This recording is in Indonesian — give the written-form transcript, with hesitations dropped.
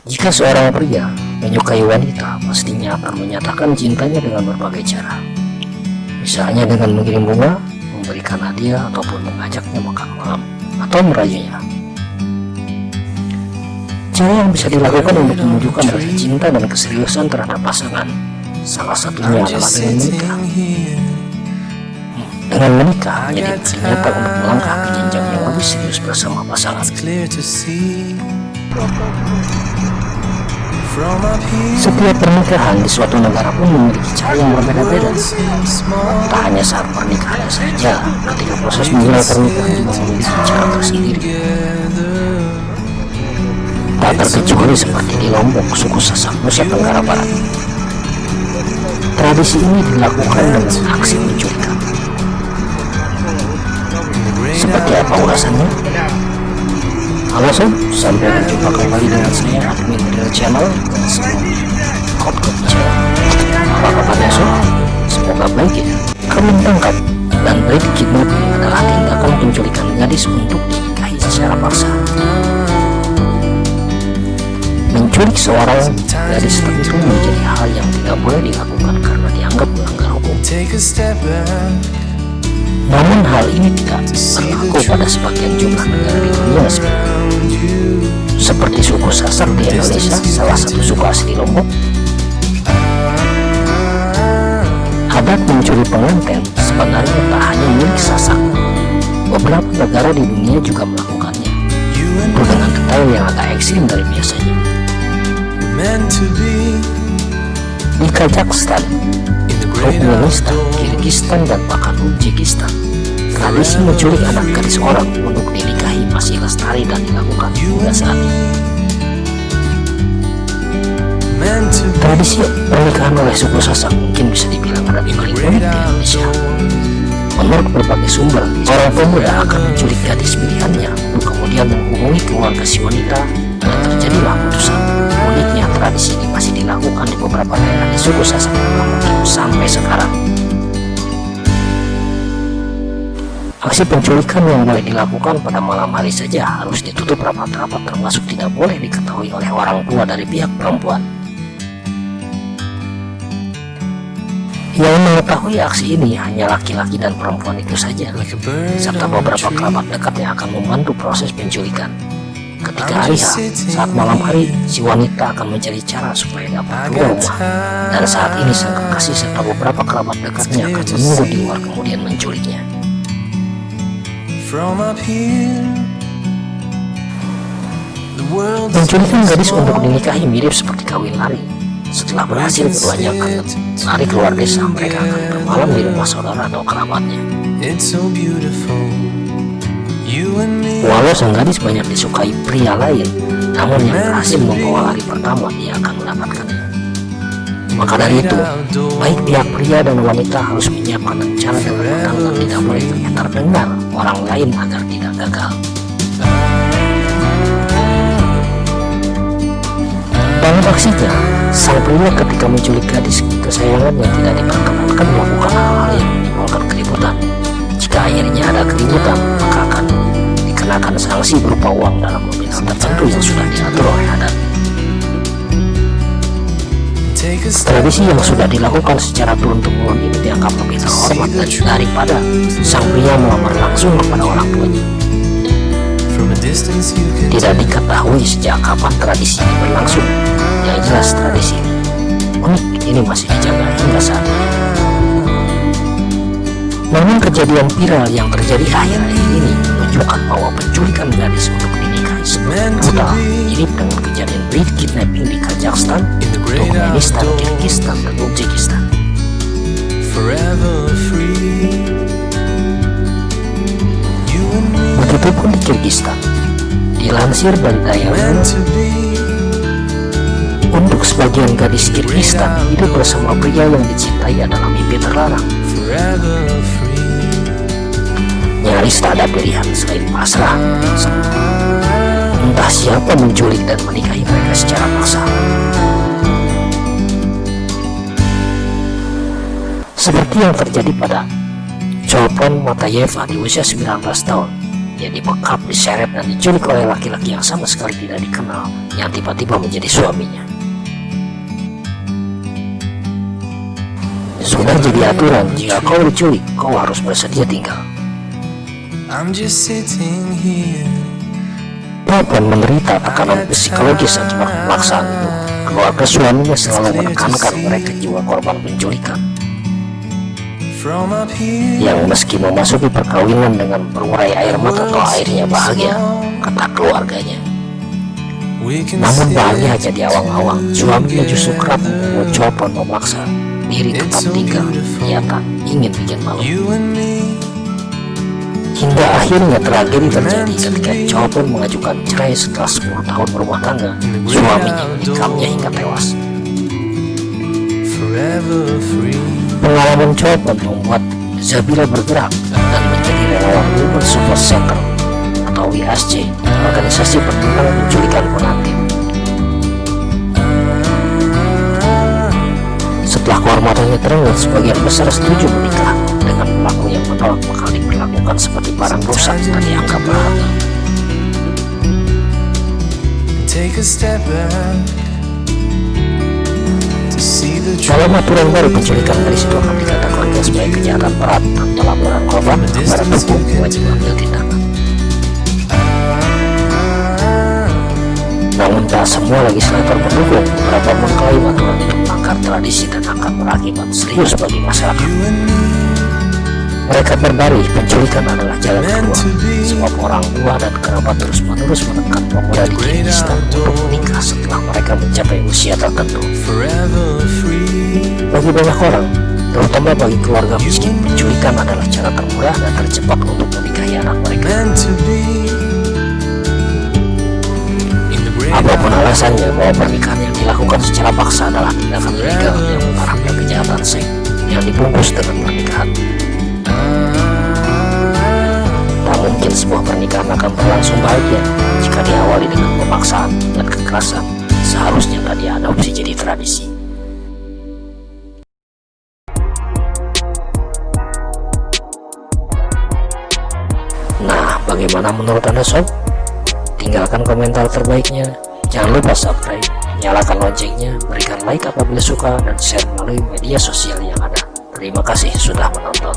Jika seorang pria menyukai wanita, pastinya akan menyatakan cintanya dengan berbagai cara. Misalnya dengan mengirim bunga, memberikan hadiah, ataupun mengajaknya makan malam, atau merayunya. Cara yang bisa dilakukan untuk menunjukkan rasa cinta dan keseriusan terhadap pasangan, salah satunya adalah dengan menikah. Dengan menikah menjadi bukti nyata untuk melangkah ke jenjang yang lebih serius bersama pasangan. Setiap pernikahan di suatu negara pun memiliki cara yang berbeda-beda. Tak hanya saat pernikahannya saja, ketika proses memulai pernikahan juga memiliki cara tersendiri. Tak terkecuali seperti di Lombok, suku Sasak, Nusa Tenggara Barat. Tradisi ini dilakukan dengan aksi penculikan. Seperti apa ulasannya? Halo sob, sampai berjumpa kembali dengan saya, admin Real Channel dan sebelumnya Hotcop Channel. Apa kabarnya sob? Semoga baik ya. Kami tangkap dan rape kidnapping adalah tindakan penculikan gadis untuk dinikahi secara paksa. Menculik seorang gadis tentu menjadi hal yang tidak boleh dilakukan karena dianggap melanggar hukum. Namun hal ini tidak berlaku pada sebagian jumlah negara di dunia seperti suku Sasak di Indonesia, salah satu suku asli Lombok. Adat mencuri pengantin sebenarnya tak hanya milik Sasak. Beberapa negara di dunia juga melakukannya, dengan detail yang agak ekstrim dari biasanya. Di Kazakhstan, Turkmenistan, Kirgistan, dan bahkan Uzbekistan, tradisi menculik anak gadis orang untuk dinikahi masih lestari dan dilakukan hingga saat ini. Tradisi pernikahan oleh suku Sasak mungkin bisa dibilang ada di paling unik di Indonesia. Menurut berbagai sumber, seorang pemuda akan menculik gadis pilihannya untuk kemudian menghubungi keluarga si wanita dan terjadilah putusan. Uniknya, tradisi ini masih dilakukan di beberapa daerah di suku Sasak sampai sekarang. Aksi penculikan yang boleh dilakukan pada malam hari saja harus ditutup rapat-rapat, termasuk tidak boleh diketahui oleh orang tua dari pihak perempuan. Yang mengetahui aksi ini hanya laki-laki dan perempuan itu saja, serta beberapa kerabat dekat yang akan membantu proses penculikan. Ketika hari H, saat malam hari, si wanita akan mencari cara supaya dapat keluar rumah, dan saat ini sang kekasih serta beberapa kerabat dekatnya akan menunggu di luar kemudian menculiknya. Penculikan gadis untuk dinikahi mirip seperti kawin lari. Setelah berhasil, keduanya akan lari keluar desa. Mereka akan bermalam di rumah saudara atau kerabatnya. Walau sang gadis banyak disukai pria lain, namun yang berhasil membawa lari pertama dia akan mendapatkannya. Maka dari itu, baik pihak pria dan wanita harus menyiapkan rencana dengan matang dan tidak boleh terdengar orang lain agar tidak gagal. Dalam aksinya, sang pria ketika menculik gadis kesayangannya tidak diperkenankan melakukan hal-hal yang menimbulkan keributan. Jika akhirnya ada keributan, maka akan dikenakan sanksi berupa uang dalam nominal tertentu yang sudah diatur oleh adat. Tradisi yang sudah dilakukan secara turun-temurun ini dianggap lebih terhormat daripada sang pria melamar langsung kepada orang tuanya. Tidak diketahui sejak kapan tradisi ini berlangsung. Yang jelas tradisi ini unik, ini masih dijaga hingga saat ini. Namun kejadian viral yang terjadi akhir-akhir ini menunjukkan bahwa penculikan gadis untuk dinikahi sebenarnya brutal, mirip dengan kejadian rape kidnapping di Kazakhstan, Turkmenistan, Kirgistan, dan Uzbekistan. Begitupun di Kirgistan. Dilansir dari Dayalan, untuk sebagian gadis Kirgistan, hidup bersama pria yang dicintai adalah mimpi terlarang. Nyaris tak ada pilihan selain pasrah. Entah siapa menculik dan menikahi mereka secara paksa. Seperti yang terjadi pada Cholpon Matayeva di usia 19 tahun. Dia dibekap, diseret, dan diculik oleh laki-laki yang sama sekali tidak dikenal, yang tiba-tiba menjadi suaminya. Sudah jadi aturan, jika kau diculik, kau harus bersedia tinggal. Chopin menderita tekanan psikologis akibat pemaksaan itu. Keluarga suaminya selalu menekankan mereka jiwa korban penculikan, yang meski memasuki perkawinan dengan berurai air mata atau airnya bahagia, kata keluarganya. Namun bahagia hanya di awang-awang. Suaminya justru kerap membuat Chopin memaksa diri tetap tinggal, ternyata ingin bikin malu. Hingga akhirnya tragedi terjadi ketika Chopin mengajukan cerai setelah 10 tahun berumah tangga. Suaminya menikamnya hingga tewas. Pengalaman Chopin membuat Zabila bergerak dan menjadi relawan Women Support Center atau WSC, organisasi perlindungan penculikan pengantin. Setelah kehormatannya terenggut, sebagian besar setuju menikah dengan pelaku yang menolak bakal diperlakukan seperti barang rusak dan dianggap berharga. Dalam aturan baru, penculikan gadis itu akan dikategorikan sebagai kejahatan berat tanpa laporan korban. Aparat hukum wajib mengambil tindakan. Namun tak semua legislator mendukung. Beberapa mengklaim aturan itu melanggar tradisi dan akan berakibat serius bagi masyarakat. Mereka berdalih penculikan adalah jalan keluar, sebab orang tua dan kerabat terus-menerus menekan pemuda di Kyrgyzstan untuk menikah setelah mereka mencapai usia tertentu. Bagi banyak orang, terutama bagi keluarga miskin, penculikan adalah cara termudah dan tercepat untuk menikahi anak mereka. Apapun alasannya, bahwa pernikahan yang dilakukan secara paksa adalah tindakan ilegal yang mengarah ke kejahatan seks yang dibungkus dengan pernikahan. Tak mungkin sebuah pernikahan akan berlangsung bahagia jika diawali dengan pemaksaan dan kekerasan. Seharusnya tak diadopsi jadi tradisi. Nah, bagaimana menurut Anda sob? Tinggalkan komentar terbaiknya. Jangan lupa subscribe, nyalakan loncengnya, berikan like apabila suka, dan share melalui media sosial yang ada. Terima kasih sudah menonton.